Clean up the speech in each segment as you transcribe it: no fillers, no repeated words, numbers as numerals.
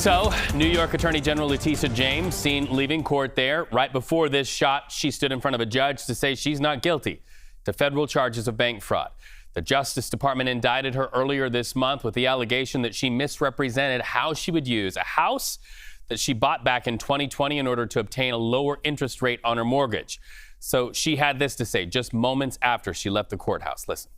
So, New York Attorney General Letitia James seen leaving court there. Right before this shot, she stood in front of a judge to say she's not guilty to federal charges of bank fraud. The Justice Department indicted her earlier this month with the allegation that she misrepresented how she would use a house that she bought back in 2020 in order to obtain a lower interest rate on her mortgage. So she had this to say just moments after she left the courthouse. Listen.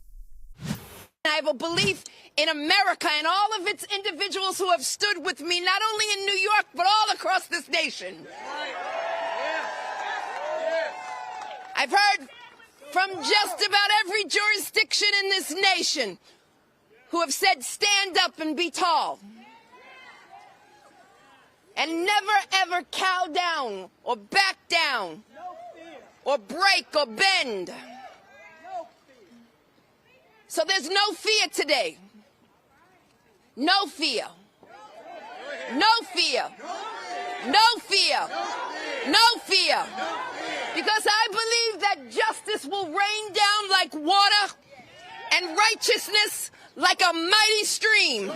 I have a belief in America and all of its individuals who have stood with me, not only in New York, but all across this nation. I've heard from just about every jurisdiction in this nation who have said, stand up and be tall. And never, ever cow down or back down or break or bend. So there's no fear today. No fear. No fear. No fear. No fear. Because I believe that justice will rain down like water and righteousness like a mighty stream.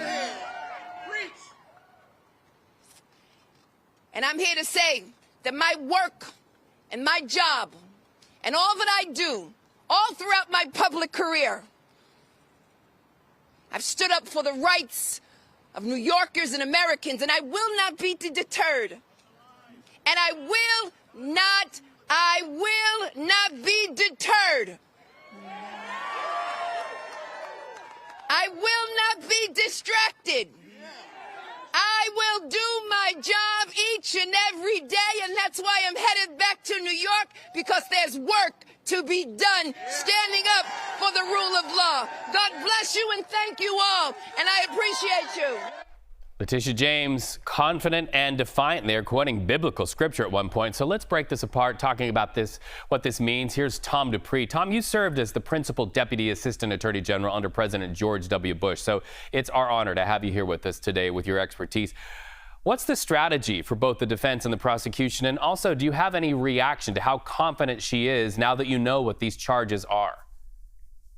And I'm here to say that my work and my job and all that I do all throughout my public career, I've stood up for the rights of New Yorkers and Americans, and I will not be deterred. And I will not be deterred. I will not be distracted. I will do my job each and every day, and that's why I'm headed back to New York, because there's work to be done standing up for the rule of law. God bless you and thank you all, and I appreciate you. Letitia James, confident and defiant there, quoting biblical scripture at one point. So let's break this apart, talking about what this means. Here's Tom Dupree. Tom, you served as the principal deputy assistant attorney general under President George W. Bush. So it's our honor to have you here with us today with your expertise. What's the strategy for both the defense and the prosecution? And also, do you have any reaction to how confident she is now that you know what these charges are?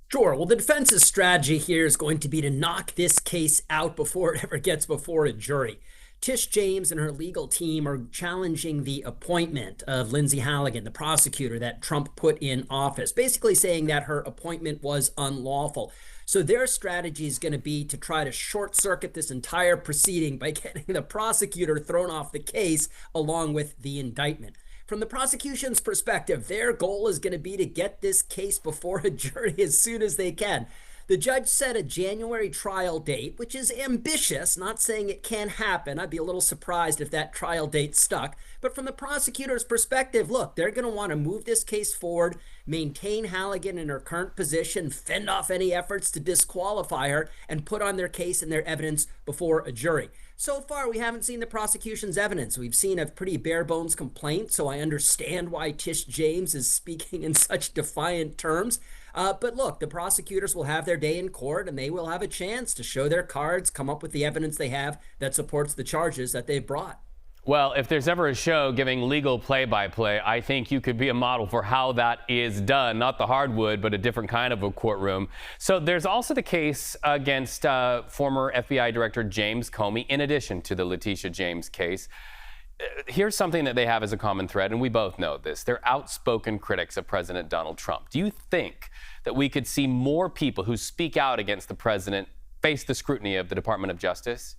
Sure. Well, the defense's strategy here is going to be to knock this case out before it ever gets before a jury. Tish James and her legal team are challenging the appointment of Lindsay Halligan, the prosecutor that Trump put in office, basically saying that her appointment was unlawful. So their strategy is going to be to try to short circuit this entire proceeding by getting the prosecutor thrown off the case along with the indictment. From the prosecution's perspective, their goal is going to be to get this case before a jury as soon as they can. The judge set a January trial date, which is ambitious, not saying it can't happen. I'd be a little surprised if that trial date stuck. But from the prosecutor's perspective, look, they're going to want to move this case forward, maintain Halligan in her current position, fend off any efforts to disqualify her, and put on their case and their evidence before a jury. So far, we haven't seen the prosecution's evidence. We've seen a pretty bare-bones complaint, so I understand why Tish James is speaking in such defiant terms. But look, the prosecutors will have their day in court, and they will have a chance to show their cards, come up with the evidence they have that supports the charges that they've brought. Well, if there's ever a show giving legal play-by-play, I think you could be a model for how that is done. Not the hardwood, but a different kind of a courtroom. So there's also the case against former FBI Director James Comey, in addition to the Letitia James case. Here's something that they have as a common thread, and we both know this. They're outspoken critics of President Donald Trump. Do you think that we could see more people who speak out against the president face the scrutiny of the Department of Justice?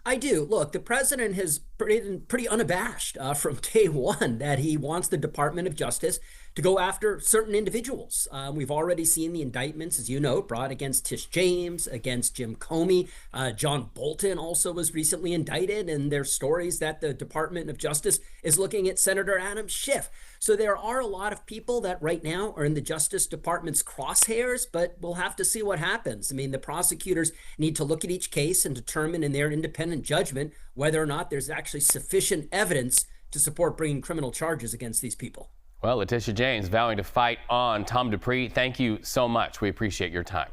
I do. Look, the president has been pretty unabashed from day one that he wants the Department of Justice to go after certain individuals. We've already seen the indictments, as you know, brought against Tish James, against Jim Comey. John Bolton also was recently indicted, and there's stories that the Department of Justice is looking at Senator Adam Schiff. So there are a lot of people that right now are in the Justice Department's crosshairs, but we'll have to see what happens. I mean, the prosecutors need to look at each case and determine in their independent judgment whether or not there's actually sufficient evidence to support bringing criminal charges against these people. Well, Letitia James vowing to fight on. Tom Dupree, thank you so much. We appreciate your time.